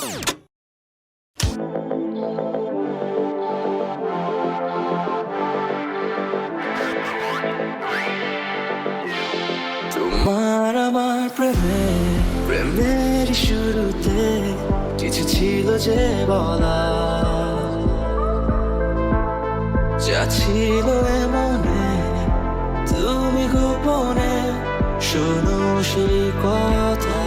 তোমার আমার প্রেমের শুরুতে কিছু ছিল যে বলা, যা ছিল এমনে তুমি গোপনে শোনো সেই কথা।